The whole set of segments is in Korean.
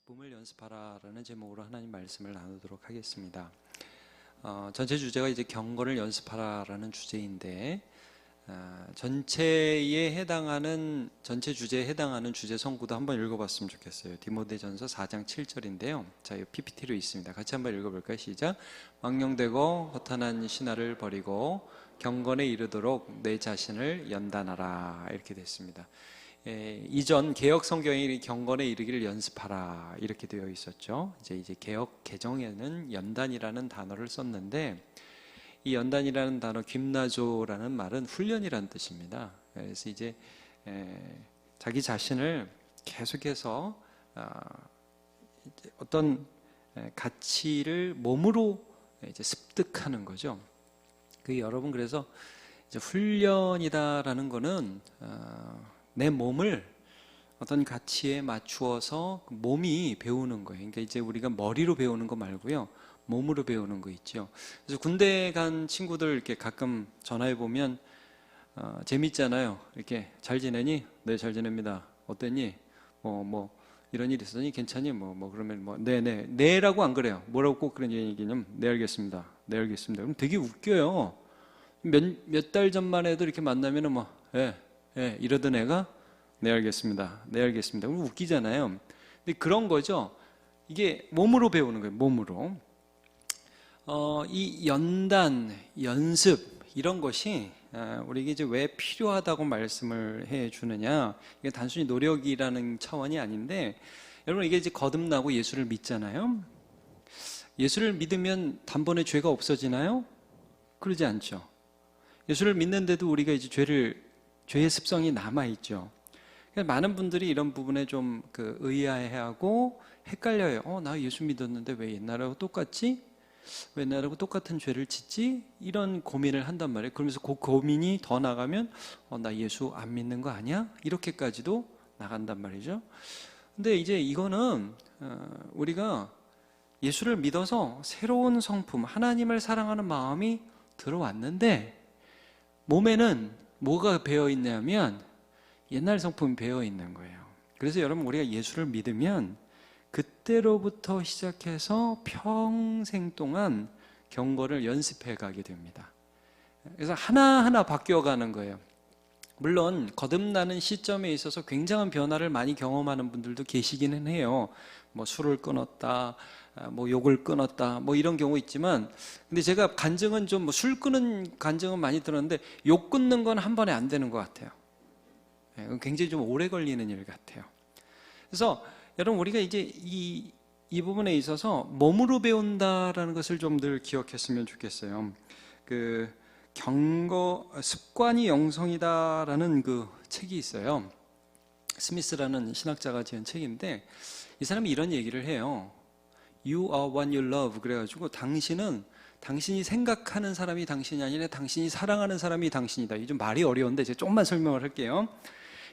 기쁨을 연습하라라는 제목으로 하나님 말씀을 나누도록 하겠습니다. 전체 주제가 이제 경건을 연습하라라는 주제인데 전체 주제에 해당하는 주제 성구도 한번 읽어봤으면 좋겠어요. 디모데전서 4장 7절인데요. 자, 이 PPT로 있습니다. 같이 한번 읽어볼까요? 시작. 망령되고 허탄한 신화를 버리고 경건에 이르도록 내 자신을 연단하라, 이렇게 됐습니다. 이전 개혁 성경에 경건에 이르기를 연습하라 이렇게 되어 있었죠. 이제 개혁 개정에는 연단이라는 단어를 썼는데, 이 연단이라는 단어 김나조라는 말은 훈련이라는 뜻입니다. 그래서 이제 자기 자신을 계속해서 어떤 가치를 몸으로 이제 습득하는 거죠. 여러분, 그래서 이제 훈련이다라는 거는 내 몸을 어떤 가치에 맞추어서 몸이 배우는 거예요. 그러니까 이제 우리가 머리로 배우는 거 말고요, 몸으로 배우는 거 있죠. 그래서 군대 간 친구들 이렇게 가끔 전화해 보면 재밌잖아요. 이렇게 잘 지내니? 네, 잘 지냅니다. 어땠니? 뭐 이런 일 있었니? 괜찮니? 그러면 네라고 안 그래요. 뭐라고 꼭 그런 얘기냐면 네, 알겠습니다. 네, 알겠습니다. 그럼 되게 웃겨요. 몇 달 전만 해도 이렇게 만나면은 이러던 애가 네, 알겠습니다. 네, 알겠습니다. 그럼 웃기잖아요. 근데 그런 거죠. 이게 몸으로 배우는 거예요. 몸으로. 이 연단, 연습 이런 것이 우리에게 이제 왜 필요하다고 말씀을 해 주느냐? 이게 단순히 노력이라는 차원이 아닌데, 여러분, 이게 이제 거듭나고 예수를 믿잖아요. 예수를 믿으면 단번에 죄가 없어지나요? 그러지 않죠. 예수를 믿는데도 우리가 이제 죄의 습성이 남아있죠. 많은 분들이 이런 부분에 좀 의아해하고 헷갈려요. 나 예수 믿었는데 왜 옛날하고 똑같지? 왜 옛날하고 똑같은 죄를 짓지? 이런 고민을 한단 말이에요. 그러면서 그 고민이 더 나가면 나 예수 안 믿는 거 아니야? 이렇게까지도 나간단 말이죠. 근데 이제 이거는 우리가 예수를 믿어서 새로운 성품, 하나님을 사랑하는 마음이 들어왔는데 몸에는 뭐가 배어 있냐면 옛날 성품이 배어 있는 거예요. 그래서 여러분, 우리가 예수를 믿으면 그때로부터 시작해서 평생 동안 경건을 연습해 가게 됩니다. 그래서 하나하나 바뀌어가는 거예요. 물론 거듭나는 시점에 있어서 굉장한 변화를 많이 경험하는 분들도 계시기는 해요. 술을 끊었다, 욕을 끊었다, 이런 경우 있지만, 근데 제가 간증은 좀 술 끊은 간증은 많이 들었는데 욕 끊는 건 한 번에 안 되는 것 같아요. 굉장히 좀 오래 걸리는 일 같아요. 그래서 여러분, 우리가 이제 이 부분에 있어서 몸으로 배운다라는 것을 좀 늘 기억했으면 좋겠어요. 습관이 영성이다라는 책이 있어요. 스미스라는 신학자가 지은 책인데, 이 사람이 이런 얘기를 해요. You are what you love. 그래가지고 당신이 생각하는 사람이 당신이 아니라 당신이 사랑하는 사람이 당신이다. 이게 좀 말이 어려운데 제가 조금만 설명을 할게요.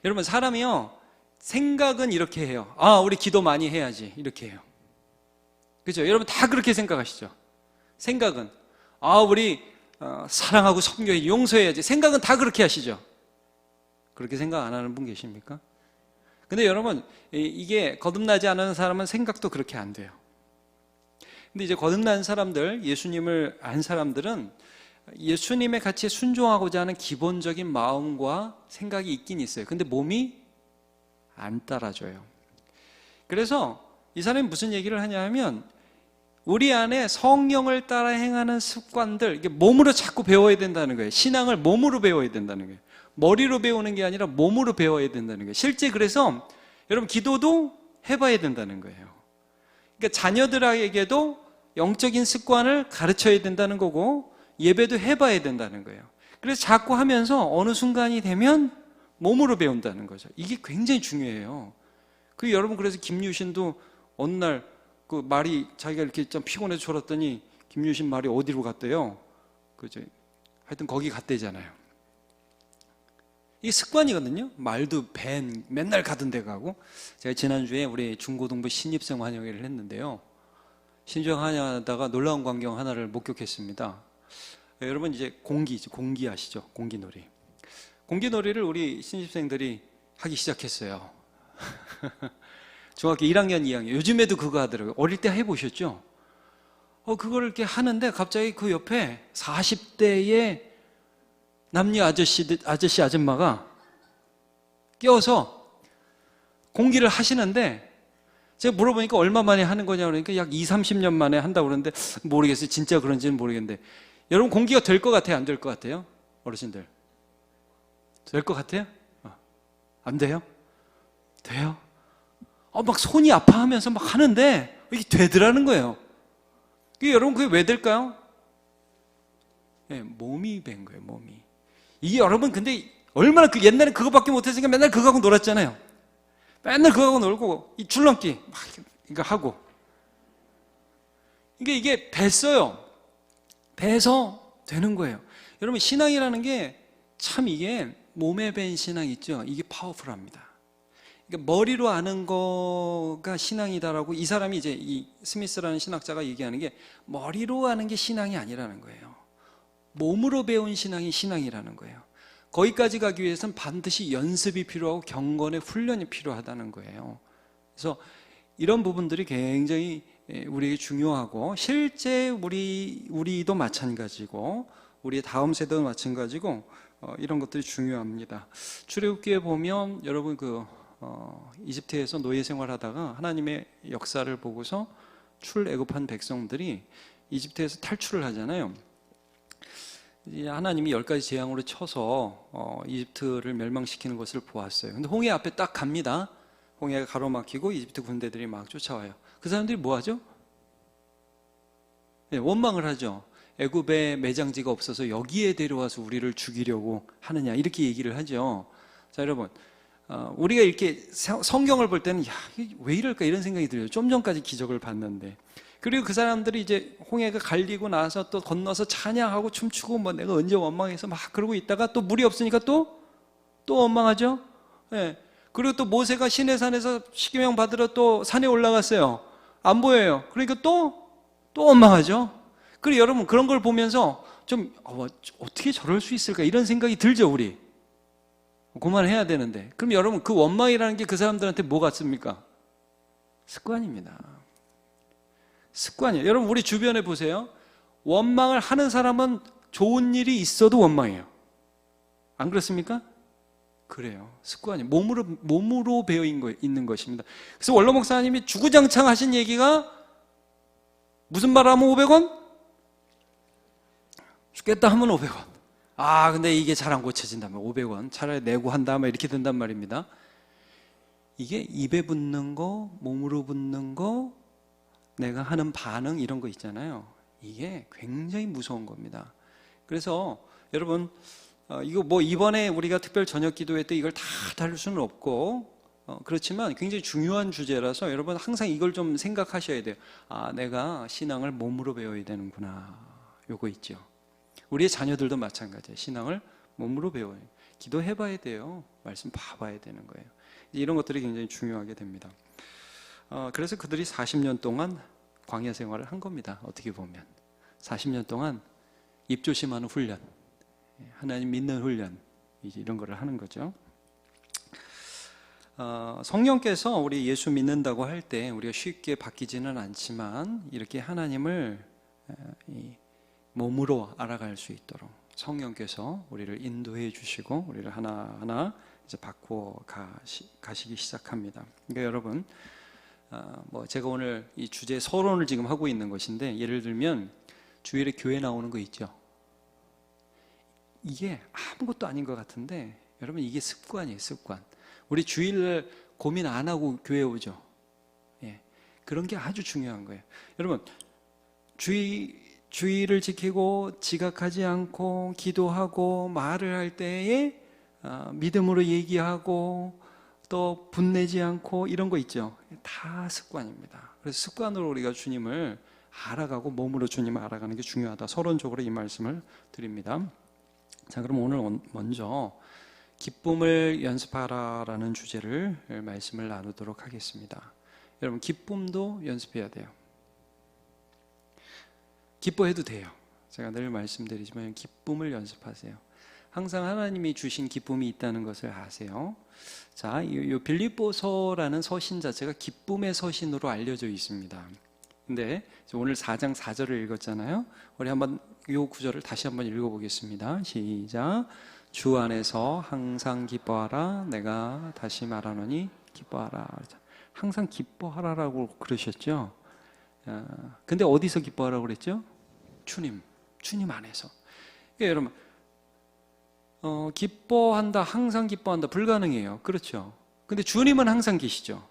여러분, 사람이요, 생각은 이렇게 해요. 우리 기도 많이 해야지, 이렇게 해요. 그죠? 여러분 다 그렇게 생각하시죠? 생각은 우리 사랑하고 섬겨야지, 용서해야지. 생각은 다 그렇게 하시죠? 그렇게 생각 안 하는 분 계십니까? 근데 여러분, 이게 거듭나지 않은 사람은 생각도 그렇게 안 돼요. 근데 이제 거듭난 사람들, 예수님을 안 사람들은 예수님의 가치에 순종하고자 하는 기본적인 마음과 생각이 있긴 있어요. 근데 몸이 안 따라줘요. 그래서 이 사람이 무슨 얘기를 하냐 하면, 우리 안에 성령을 따라 행하는 습관들, 이게 몸으로 자꾸 배워야 된다는 거예요. 신앙을 몸으로 배워야 된다는 거예요. 머리로 배우는 게 아니라 몸으로 배워야 된다는 거예요. 실제 그래서 여러분, 기도도 해봐야 된다는 거예요. 그러니까 자녀들에게도 영적인 습관을 가르쳐야 된다는 거고, 예배도 해봐야 된다는 거예요. 그래서 자꾸 하면서 어느 순간이 되면 몸으로 배운다는 거죠. 이게 굉장히 중요해요. 여러분, 그래서 김유신도 어느 날 말이 자기가 이렇게 좀 피곤해서 졸았더니 김유신 말이 어디로 갔대요? 하여튼 거기 갔대잖아요. 이게 습관이거든요. 말도 맨날 가던 데 가고. 제가 지난주에 우리 중고등부 신입생 환영회를 했는데요. 신입생 환영하다가 놀라운 광경 하나를 목격했습니다. 여러분, 이제 공기 아시죠? 공기놀이. 공기놀이를 우리 신입생들이 하기 시작했어요. 중학교 1학년, 2학년. 요즘에도 그거 하더라고요. 어릴 때 해보셨죠? 그걸 이렇게 하는데 갑자기 그 옆에 40대의 남녀 아저씨, 아줌마가 끼어서 공기를 하시는데 제가 물어보니까 얼마 만에 하는 거냐 그러니까 약 2, 30년 만에 한다고 그러는데 모르겠어요. 진짜 그런지는 모르겠는데 여러분 공기가 될 것 같아요? 안 될 것 같아요? 어르신들. 될 것 같아요? 안 돼요? 돼요? 막 손이 아파하면서 막 하는데 이게 되더라는 거예요. 여러분 그게 왜 될까요? 네, 몸이 된 거예요. 몸이. 이게 여러분 근데 얼마나 옛날에 그거밖에 못했으니까 맨날 그거 하고 놀았잖아요. 맨날 그거 하고 놀고 이 줄넘기 막 이거 하고 이게 뱄어요. 배서 되는 거예요. 여러분 신앙이라는 게 참 이게 몸에 밴 신앙 있죠. 이게 파워풀합니다. 그러니까 머리로 아는 거가 신앙이다라고 이 사람이 이제 이 스미스라는 신학자가 얘기하는 게 머리로 아는 게 신앙이 아니라는 거예요. 몸으로 배운 신앙이 신앙이라는 거예요. 거기까지 가기 위해서는 반드시 연습이 필요하고 경건의 훈련이 필요하다는 거예요. 그래서 이런 부분들이 굉장히 우리에게 중요하고 실제 우리도 마찬가지고 우리의 다음 세대도 마찬가지고 이런 것들이 중요합니다. 출애굽기에 보면 여러분 이집트에서 노예 생활하다가 하나님의 역사를 보고서 출애굽한 백성들이 이집트에서 탈출을 하잖아요. 하나님이 10가지 재앙으로 쳐서 이집트를 멸망시키는 것을 보았어요. 근데 홍해 앞에 딱 갑니다. 홍해가 가로막히고 이집트 군대들이 막 쫓아와요. 그 사람들이 뭐 하죠? 네, 원망을 하죠. 애굽에 매장지가 없어서 여기에 데려와서 우리를 죽이려고 하느냐 이렇게 얘기를 하죠. 자 여러분 우리가 이렇게 성경을 볼 때는 왜 이럴까 이런 생각이 들어요. 좀 전까지 기적을 봤는데 그리고 그 사람들이 이제 홍해가 갈리고 나서 또 건너서 찬양하고 춤추고 뭐 내가 언제 원망해서 막 그러고 있다가 또 물이 없으니까 또 원망하죠. 네. 그리고 또 모세가 시내산에서 십계명 받으러 또 산에 올라갔어요. 안 보여요. 그러니까 또 원망하죠. 그리고 여러분 그런 걸 보면서 좀 어떻게 저럴 수 있을까 이런 생각이 들죠. 우리 그만해야 되는데 그럼 여러분 그 원망이라는 게 그 사람들한테 뭐 같습니까? 습관입니다. 습관이에요. 여러분 우리 주변에 보세요. 원망을 하는 사람은 좋은 일이 있어도 원망해요. 안 그렇습니까? 그래요. 습관이 몸으로 배어 있는 것입니다. 그래서 원로 목사님이 주구장창 하신 얘기가 무슨 말 하면 500원? 죽겠다 하면 500원. 근데 이게 잘 안 고쳐진다면 500원. 차라리 내고 한다면 이렇게 된단 말입니다. 이게 입에 붙는 거, 몸으로 붙는 거, 내가 하는 반응 이런 거 있잖아요. 이게 굉장히 무서운 겁니다. 그래서 여러분 이거 뭐 이번에 우리가 특별 저녁 기도회 때 이걸 다 다룰 수는 없고 그렇지만 굉장히 중요한 주제라서 여러분 항상 이걸 좀 생각하셔야 돼요. 내가 신앙을 몸으로 배워야 되는구나. 요거 있죠. 우리의 자녀들도 마찬가지예요. 신앙을 몸으로 배워요. 기도해봐야 돼요. 말씀 봐봐야 되는 거예요. 이런 것들이 굉장히 중요하게 됩니다. 그래서 그들이 40년 동안 광야 생활을 한 겁니다. 어떻게 보면 40년 동안 입조심하는 훈련, 하나님 믿는 훈련 이런 거를 하는 거죠. 성령께서 우리 예수 믿는다고 할 때 우리가 쉽게 바뀌지는 않지만 이렇게 하나님을 몸으로 알아갈 수 있도록 성령께서 우리를 인도해 주시고 우리를 하나하나 이제 바꾸어 가시기 시작합니다. 그러니까 여러분 제가 오늘 이 주제 서론을 지금 하고 있는 것인데 예를 들면 주일에 교회 나오는 거 있죠. 이게 아무것도 아닌 것 같은데 여러분 이게 습관이에요. 습관. 우리 주일을 고민 안 하고 교회 오죠. 그런 게 아주 중요한 거예요. 여러분 주의를 지키고 지각하지 않고 기도하고 말을 할 때에 믿음으로 얘기하고 또 분내지 않고 이런 거 있죠. 다 습관입니다. 그래서 습관으로 우리가 주님을 알아가고 몸으로 주님을 알아가는 게 중요하다. 서론적으로 이 말씀을 드립니다. 자, 그럼 오늘 먼저 기쁨을 연습하라라는 주제를 말씀을 나누도록 하겠습니다. 여러분 기쁨도 연습해야 돼요. 기뻐해도 돼요. 제가 늘 말씀드리지만 기쁨을 연습하세요. 항상 하나님이 주신 기쁨이 있다는 것을 아세요. 자, 이 빌립보서라는 서신 자체가 기쁨의 서신으로 알려져 있습니다. 근데 오늘 4장 4절을 읽었잖아요. 우리 한번 이 구절을 다시 한번 읽어보겠습니다. 시작. 주 안에서 항상 기뻐하라. 내가 다시 말하노니 기뻐하라. 항상 기뻐하라라고 그러셨죠. 근데 어디서 기뻐하라고 그랬죠? 주님 안에서. 그러니까 여러분, 기뻐한다, 항상 기뻐한다, 불가능해요. 그렇죠. 근데 주님은 항상 계시죠.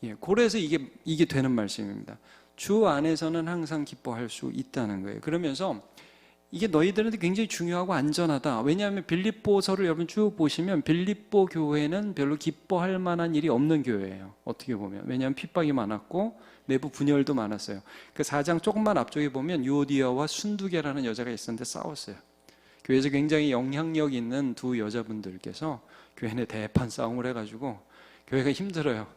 예, 그래서 이게 되는 말씀입니다. 주 안에서는 항상 기뻐할 수 있다는 거예요. 그러면서 이게 너희들한테 굉장히 중요하고 안전하다. 왜냐하면 빌립보서를 여러분 쭉 보시면 빌립보 교회는 별로 기뻐할 만한 일이 없는 교회예요. 어떻게 보면. 왜냐하면 핍박이 많았고 내부 분열도 많았어요. 그 4장 조금만 앞쪽에 보면 유오디아와 순두계라는 여자가 있었는데 싸웠어요. 교회에서 굉장히 영향력 있는 두 여자분들께서 교회 내 대판 싸움을 해가지고 교회가 힘들어요.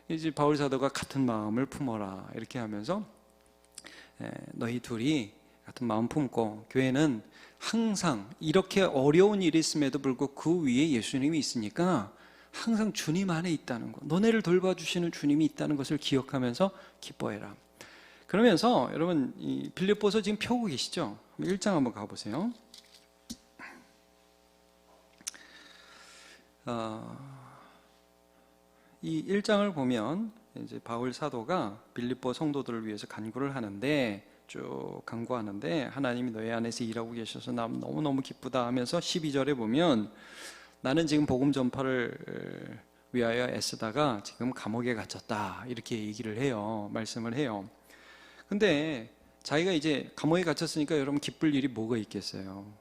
이제 바울 사도가 같은 마음을 품어라 이렇게 하면서 너희 둘이 같은 마음 품고 교회는 항상 이렇게 어려운 일이 있음에도 불구하고 그 위에 예수님이 있으니까 항상 주님 안에 있다는 것, 너네를 돌봐주시는 주님이 있다는 것을 기억하면서 기뻐해라. 그러면서 여러분 이 빌립보서 지금 펴고 계시죠? 1장 한번 가보세요. 이 1장을 보면 이제 바울 사도가 빌립보 성도들을 위해서 간구를 하는데 쭉 간구하는데 하나님이 너희 안에서 일하고 계셔서 나 너무너무 기쁘다 하면서 12절에 보면 나는 지금 복음 전파를 위하여 애쓰다가 지금 감옥에 갇혔다 이렇게 얘기를 해요. 말씀을 해요. 근데 자기가 이제 감옥에 갇혔으니까 여러분 기쁠 일이 뭐가 있겠어요.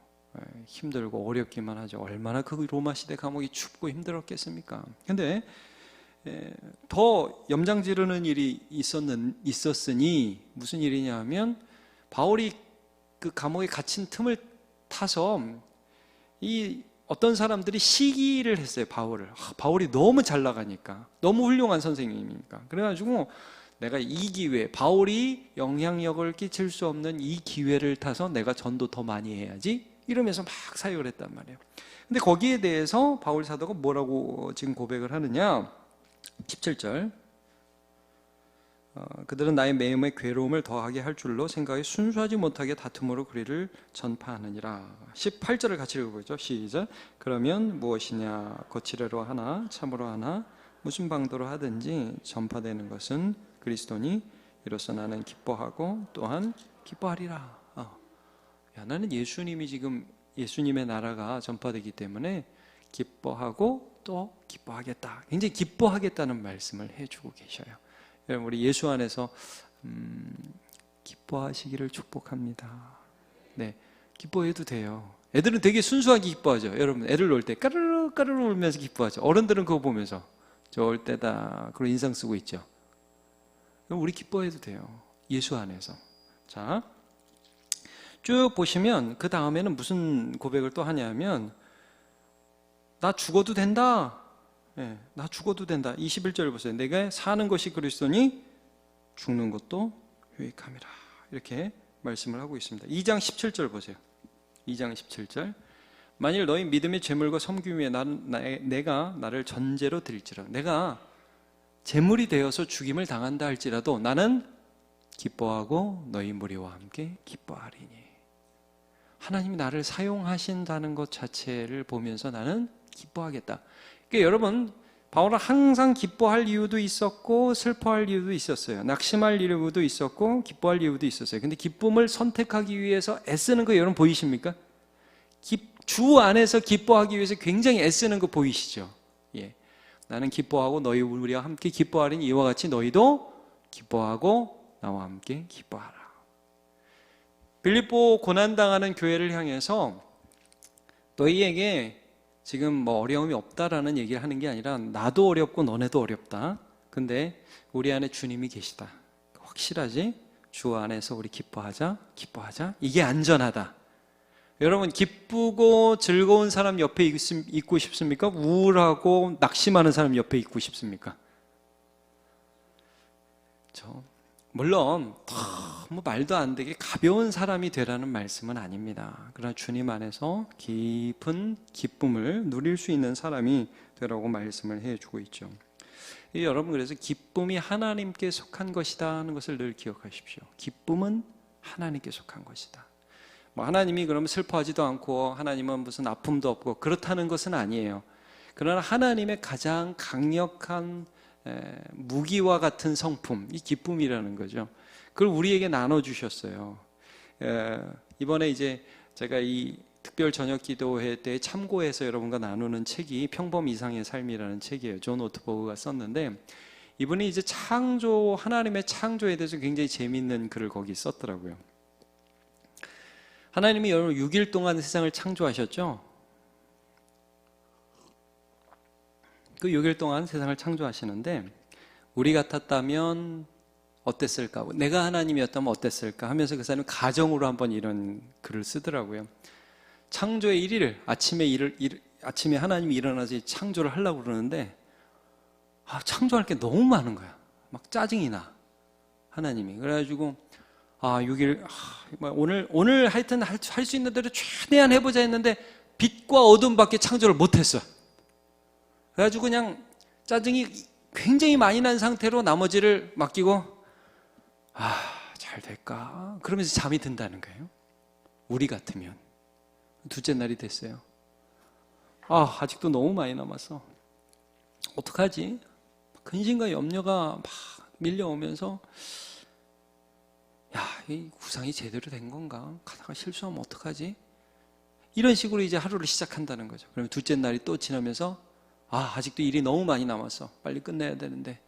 힘들고 어렵기만 하죠. 얼마나 그 로마 시대 감옥이 춥고 힘들었겠습니까? 근데 더 염장 지르는 일이 있었으니 무슨 일이냐 하면 바울이 그 감옥에 갇힌 틈을 타서 이 어떤 사람들이 시기를 했어요. 바울이 너무 잘 나가니까, 너무 훌륭한 선생님이니까. 그래가지고 내가 이 기회, 바울이 영향력을 끼칠 수 없는 이 기회를 타서 내가 전도 더 많이 해야지 이러면서 막 사역을 했단 말이에요. 근데 거기에 대해서 바울 사도가 뭐라고 지금 고백을 하느냐? 17절 그들은 나의 매음에 괴로움을 더하게 할 줄로 생각해 순수하지 못하게 다툼으로 그리를 전파하느니라. 18절을 같이 읽어보죠. 시작. 그러면 무엇이냐? 거칠애로 하나 참으로 하나 무슨 방도로 하든지 전파되는 것은 그리스도니 이로써 나는 기뻐하고 또한 기뻐하리라. 나는 예수님이 지금 예수님의 나라가 전파되기 때문에 기뻐하고 또 기뻐하겠다. 굉장히 기뻐하겠다는 말씀을 해주고 계셔요. 여러분 우리 예수 안에서 기뻐하시기를 축복합니다. 네, 기뻐해도 돼요. 애들은 되게 순수하게 기뻐하죠. 여러분 애들 놀 때 까르르 까르르 울면서 기뻐하죠. 어른들은 그거 보면서 좋을 때다 그런 인상 쓰고 있죠. 그럼 우리 기뻐해도 돼요. 예수 안에서. 자, 쭉 보시면 그 다음에는 무슨 고백을 또 하냐면 나 죽어도 된다. 네, 나 죽어도 된다. 21절 보세요. 내가 사는 것이 그리스도니 죽는 것도 유익함이라. 이렇게 말씀을 하고 있습니다. 2장 17절 보세요. 2장 17절. 만일 너희 믿음의 재물과 섬김 위에 내가 나를 전제로 드릴지라. 내가 재물이 되어서 죽임을 당한다 할지라도 나는 기뻐하고 너희 무리와 함께 기뻐하리니. 하나님이 나를 사용하신다는 것 자체를 보면서 나는 기뻐하겠다. 그러니까 여러분 바울은 항상 기뻐할 이유도 있었고 슬퍼할 이유도 있었어요. 낙심할 이유도 있었고 기뻐할 이유도 있었어요. 근데 기쁨을 선택하기 위해서 애쓰는 거 여러분 보이십니까? 주 안에서 기뻐하기 위해서 굉장히 애쓰는 거 보이시죠? 예. 나는 기뻐하고 너희 우리와 함께 기뻐하리니 이와 같이 너희도 기뻐하고 나와 함께 기뻐하라. 빌립보 고난당하는 교회를 향해서 너희에게 지금 뭐 어려움이 없다라는 얘기를 하는 게 아니라 나도 어렵고 너네도 어렵다. 근데 우리 안에 주님이 계시다. 확실하지? 주 안에서 우리 기뻐하자. 이게 안전하다. 여러분 기쁘고 즐거운 사람 옆에 있고 싶습니까? 우울하고 낙심하는 사람 옆에 있고 싶습니까? 물론 뭐 말도 안 되게 가벼운 사람이 되라는 말씀은 아닙니다. 그러나 주님 안에서 깊은 기쁨을 누릴 수 있는 사람이 되라고 말씀을 해주고 있죠. 여러분, 그래서 기쁨이 하나님께 속한 것이다 하는 것을 늘 기억하십시오. 기쁨은 하나님께 속한 것이다. 뭐 하나님이 그러면 슬퍼하지도 않고 하나님은 무슨 아픔도 없고 그렇다는 것은 아니에요. 그러나 하나님의 가장 강력한 무기와 같은 성품, 이 기쁨이라는 거죠. 그걸 우리에게 나눠주셨어요. 이번에 이제 제가 이 특별 저녁 기도회 때 참고해서 여러분과 나누는 책이 평범 이상의 삶이라는 책이에요. 존 오트버그가 썼는데, 이분이 이제 창조, 하나님의 창조에 대해서 굉장히 재미있는 글을 거기 썼더라고요. 하나님이 여러분 6일 동안 세상을 창조하셨죠? 그 6일 동안 세상을 창조하시는데, 우리 같았다면 어땠을까? 내가 하나님이었다면 어땠을까? 하면서 그 사람이 가정으로 한번 이런 글을 쓰더라고요. 창조의 1일, 아침에 하나님이 일어나서 창조를 하려고 그러는데, 창조할 게 너무 많은 거야. 막 짜증이 나. 하나님이. 그래가지고, 6일, 오늘 하여튼 할 수 있는 대로 최대한 해보자 했는데, 빛과 어둠밖에 창조를 못했어. 그래가지고 그냥 짜증이 굉장히 많이 난 상태로 나머지를 맡기고, 잘 될까? 그러면서 잠이 든다는 거예요. 우리 같으면. 둘째 날이 됐어요. 아직도 너무 많이 남았어. 어떡하지? 근심과 염려가 막 밀려오면서, 이 구상이 제대로 된 건가? 가다가 실수하면 어떡하지? 이런 식으로 이제 하루를 시작한다는 거죠. 그러면 둘째 날이 또 지나면서, 아직도 일이 너무 많이 남았어. 빨리 끝내야 되는데.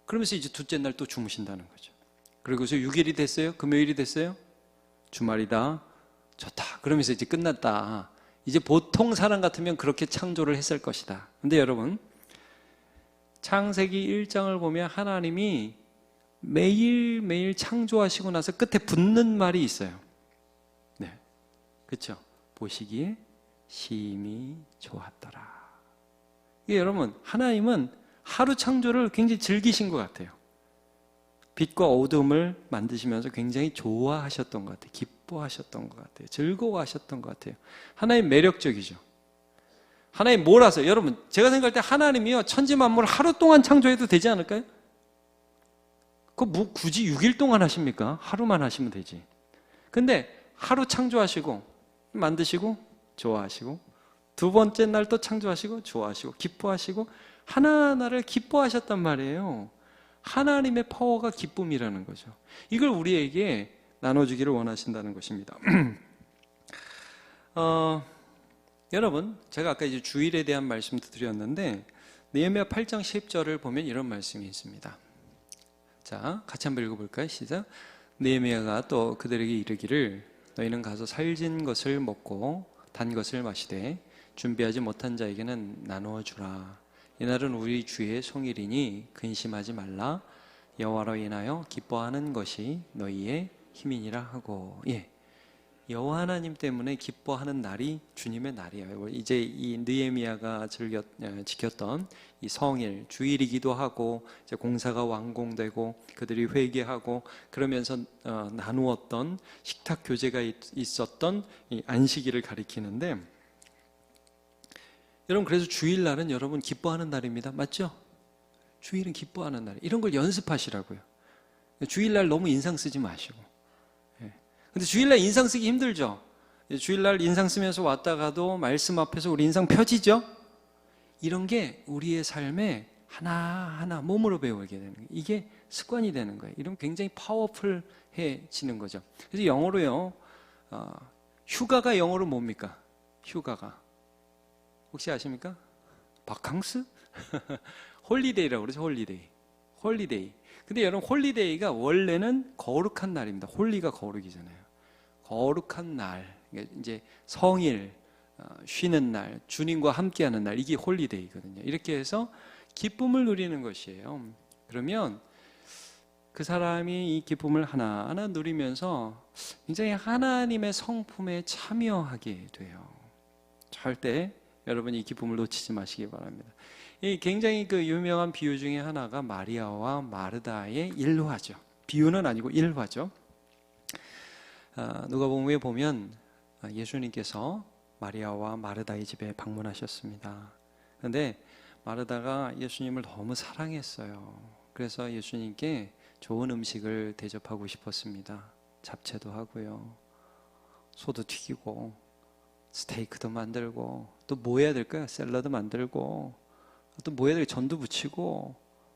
그러면서 이제 둘째 날 또 주무신다는 거죠. 그리고서 6일이 됐어요? 금요일이 됐어요? 주말이다. 좋다. 그러면서 이제 끝났다. 이제 보통 사람 같으면 그렇게 창조를 했을 것이다. 근데 여러분, 창세기 1장을 보면 하나님이 매일매일 창조하시고 나서 끝에 붙는 말이 있어요. 네. 그렇죠? 보시기에 심히 좋았더라. 이게 여러분, 하나님은 하루 창조를 굉장히 즐기신 것 같아요. 빛과 어둠을 만드시면서 굉장히 좋아하셨던 것 같아요. 기뻐하셨던 것 같아요. 즐거워하셨던 것 같아요. 하나님 매력적이죠. 하나님 몰아서, 여러분, 제가 생각할 때 하나님이요, 천지 만물을 하루 동안 창조해도 되지 않을까요? 뭐 굳이 6일 동안 하십니까? 하루만 하시면 되지. 근데 하루 창조하시고 만드시고 좋아하시고, 두 번째 날 또 창조하시고 좋아하시고 기뻐하시고, 하나하나를 기뻐하셨단 말이에요. 하나님의 파워가 기쁨이라는 거죠. 이걸 우리에게 나눠주기를 원하신다는 것입니다. 여러분, 제가 아까 이제 주일에 대한 말씀도 드렸는데, 느헤미야 8장 10절을 보면 이런 말씀이 있습니다. 자, 같이 한번 읽어볼까요? 시작. 느헤미야가 또 그들에게 이르기를, 너희는 가서 살진 것을 먹고 단 것을 마시되 준비하지 못한 자에게는 나누어 주라. 이날은 우리 주의 송일이니 근심하지 말라. 여호와로 인하여 기뻐하는 것이 너희의 힘이니라 하고. 여호와 하나님 때문에 기뻐하는 날이 주님의 날이에요. 이제 이 느헤미야가 지켰던 이 성일, 주일이기도 하고, 이제 공사가 완공되고 그들이 회개하고 그러면서 나누었던 식탁 교제가 있었던 이 안식일을 가리키는데, 여러분, 그래서 주일날은 여러분 기뻐하는 날입니다. 맞죠? 주일은 기뻐하는 날. 이런 걸 연습하시라고요. 주일날 너무 인상 쓰지 마시고. 근데 주일날 인상 쓰기 힘들죠? 주일날 인상 쓰면서 왔다가도 말씀 앞에서 우리 인상 펴지죠? 이런 게 우리의 삶에 하나하나 몸으로 배우게 되는 거예요. 이게 습관이 되는 거예요. 이러면 굉장히 파워풀해지는 거죠. 그래서 영어로요, 휴가가 영어로 뭡니까? 휴가가. 혹시 아십니까? 바캉스? 홀리데이라고 그러죠. 홀리데이. 근데 여러분, 홀리데이가 원래는 거룩한 날입니다. 홀리가 거룩이잖아요. 거룩한 날, 이제 성일, 쉬는 날, 주님과 함께하는 날, 이게 홀리데이거든요. 이렇게 해서 기쁨을 누리는 것이에요. 그러면 그 사람이 이 기쁨을 하나하나 누리면서 굉장히 하나님의 성품에 참여하게 돼요. 절대 여러분이 이 기쁨을 놓치지 마시기 바랍니다. 이 굉장히 그 유명한 비유 중에 하나가 마리아와 마르다의 일화죠. 비유는 아니고 일화죠. 누가복음에 보면 예수님께서 마리아와 마르다의 집에 방문하셨습니다. 그런데 마르다가 예수님을 너무 사랑했어요. 그래서 예수님께 좋은 음식을 대접하고 싶었습니다. 잡채도 하고요, 소도 튀기고, 스테이크도 만들고, 또 뭐 해야 될까요? 샐러드 만들고, 또 뭐 해야 될까요? 전도 부치고,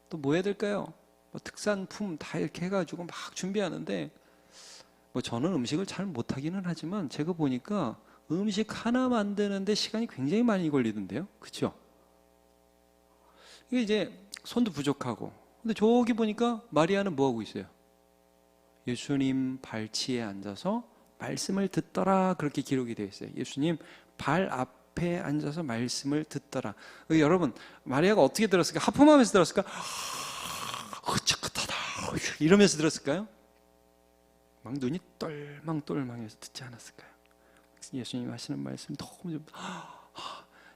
또 뭐 해야 될까요? 뭐 특산품 다 이렇게 해가지고 막 준비하는데, 뭐 저는 음식을 잘 못하기는 하지만 제가 보니까 음식 하나 만드는데 시간이 굉장히 많이 걸리던데요, 그렇죠? 이게 이제 손도 부족하고. 근데 저기 보니까 마리아는 뭐 하고 있어요? 예수님 발치에 앉아서 말씀을 듣더라, 그렇게 기록이 되어 있어요. 예수님 발 앞에 앉아서 말씀을 듣더라. 여러분, 마리아가 어떻게 들었을까? 하품하면서 들었을까? 흐츠크하다 이러면서 들었을까요? 막 눈이 똘망똘망해서 듣지 않았을까요? 예수님 하시는 말씀 너무 좀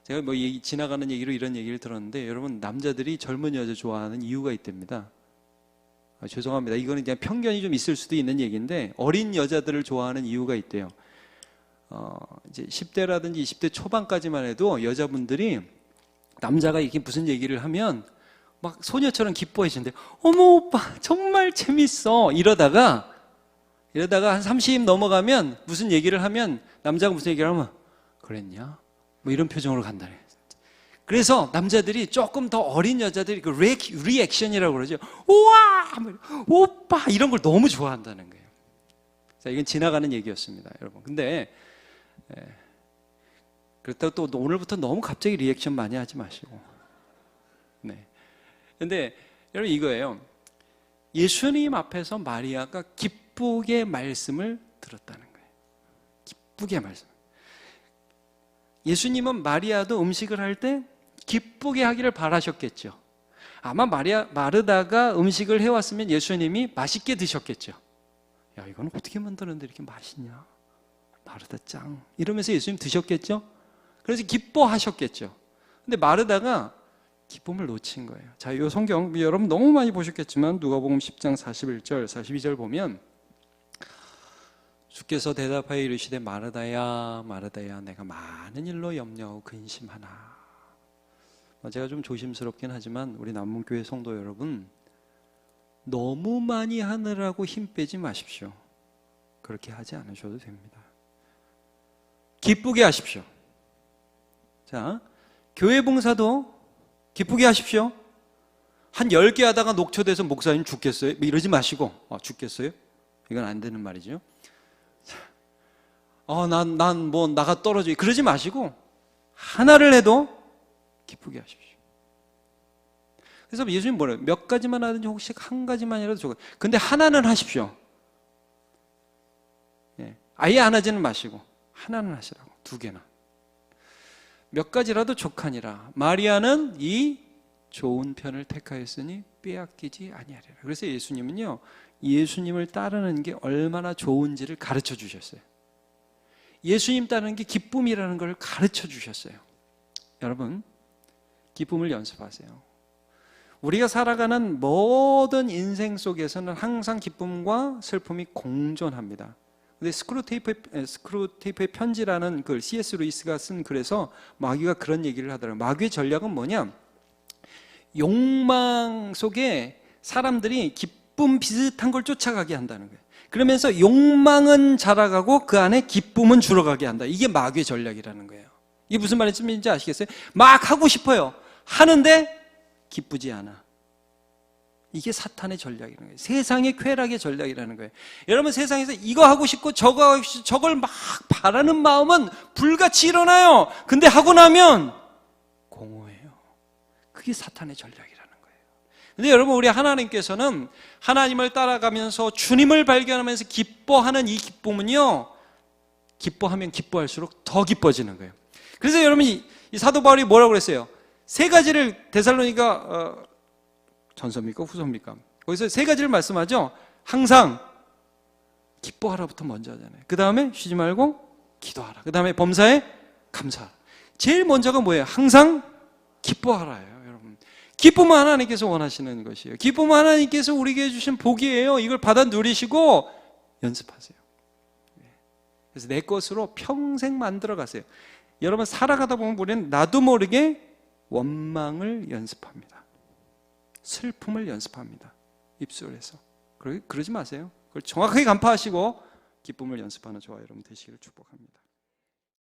제가 뭐 지나가는 얘기로 이런 얘기를 들었는데, 여러분, 남자들이 젊은 여자 좋아하는 이유가 있답니다. 죄송합니다. 이거는 그냥 편견이 좀 있을 수도 있는 얘기인데, 어린 여자들을 좋아하는 이유가 있대요. 이제 10대라든지 20대 초반까지만 해도 여자분들이 남자가 이렇게 무슨 얘기를 하면 막 소녀처럼 기뻐해 주는데, 어머 오빠 정말 재밌어 이러다가 한 30 넘어가면 무슨 얘기를 하면, 남자가 무슨 얘기를 하면 그랬냐? 뭐 이런 표정으로 간다네. 그래서 남자들이 조금 더 어린 여자들이 그 리액션이라고 그러죠. 우와! 오빠! 이런 걸 너무 좋아한다는 거예요. 자, 이건 지나가는 얘기였습니다, 여러분. 근데 그렇다고 또 오늘부터 너무 갑자기 리액션 많이 하지 마시고. 네. 근데 여러분, 이거예요. 예수님 앞에서 마리아가 기쁘게 말씀을 들었다는 거예요. 기쁘게 말씀. 예수님은 마리아도 음식을 할 때 기쁘게 하기를 바라셨겠죠. 아마 마르다가 음식을 해왔으면 예수님이 맛있게 드셨겠죠. 야, 이건 어떻게 만드는데 이렇게 맛있냐? 마르다 짱! 이러면서 예수님 드셨겠죠? 그래서 기뻐하셨겠죠. 근데 마르다가 기쁨을 놓친 거예요. 자, 이 성경 여러분 너무 많이 보셨겠지만 누가복음 10장 41절, 42절 보면, 주께서 대답하여 이르시되 마르다야 마르다야 내가 많은 일로 염려하고 근심하나. 제가 좀 조심스럽긴 하지만 우리 남문교회 성도 여러분, 너무 많이 하느라고 힘 빼지 마십시오. 그렇게 하지 않으셔도 됩니다. 기쁘게 하십시오. 자, 교회 봉사도 기쁘게 하십시오. 한 10개 하다가 녹초돼서 목사님 죽겠어요? 이러지 마시고, 죽겠어요? 이건 안 되는 말이죠. 난 뭐 나가 떨어져, 그러지 마시고 하나를 해도 기쁘게 하십시오. 그래서 예수님 뭐래요? 몇 가지만 하든지 혹시 한 가지만이라도 좋아요. 근데 하나는 하십시오. 아예 안 하지는 마시고 하나는 하시라고. 2개나. 몇 가지라도 족하니라. 마리아는 이 좋은 편을 택하였으니 빼앗기지 아니하리라. 그래서 예수님은요, 예수님을 따르는 게 얼마나 좋은지를 가르쳐 주셨어요. 예수님 따르는 게 기쁨이라는 걸 가르쳐 주셨어요. 여러분, 기쁨을 연습하세요. 우리가 살아가는 모든 인생 속에서는 항상 기쁨과 슬픔이 공존합니다. 근데 스크루테이프의 편지라는 글, C.S. 루이스가 쓴 글에서 마귀가 그런 얘기를 하더라고요. 마귀의 전략은 뭐냐? 욕망 속에 사람들이 기쁨 비슷한 걸 쫓아가게 한다는 거예요. 그러면서 욕망은 자라가고 그 안에 기쁨은 줄어가게 한다. 이게 마귀의 전략이라는 거예요. 이게 무슨 말인지 아시겠어요? 막 하고 싶어요. 하는데 기쁘지 않아. 이게 사탄의 전략이라는 거예요. 세상의 쾌락의 전략이라는 거예요. 여러분, 세상에서 이거 하고 싶고 저거 하고 싶고 저걸 막 바라는 마음은 불같이 일어나요. 근데 하고 나면 공허해요. 그게 사탄의 전략이라는 거예요. 근데 여러분, 우리 하나님께서는 하나님을 따라가면서 주님을 발견하면서 기뻐하는 이 기쁨은요, 기뻐하면 기뻐할수록 더 기뻐지는 거예요. 그래서 여러분이 이 사도 바울이 뭐라고 그랬어요? 3가지를 데살로니가 전서입니까? 후서입니까? 거기서 3가지를 말씀하죠. 항상 기뻐하라부터 먼저 하잖아요. 그 다음에 쉬지 말고 기도하라. 그 다음에 범사에 감사하라. 제일 먼저가 뭐예요? 항상 기뻐하라예요. 여러분, 기쁨은 하나님께서 원하시는 것이에요. 기쁨은 하나님께서 우리에게 주신 복이에요. 이걸 받아 누리시고 연습하세요. 그래서 내 것으로 평생 만들어 가세요. 여러분 살아가다 보면 우리는 나도 모르게 원망을 연습합니다. 슬픔을 연습합니다. 입술에서. 그러지 마세요. 그걸 정확하게 간파하시고 기쁨을 연습하는 저와 여러분 되시기를 축복합니다.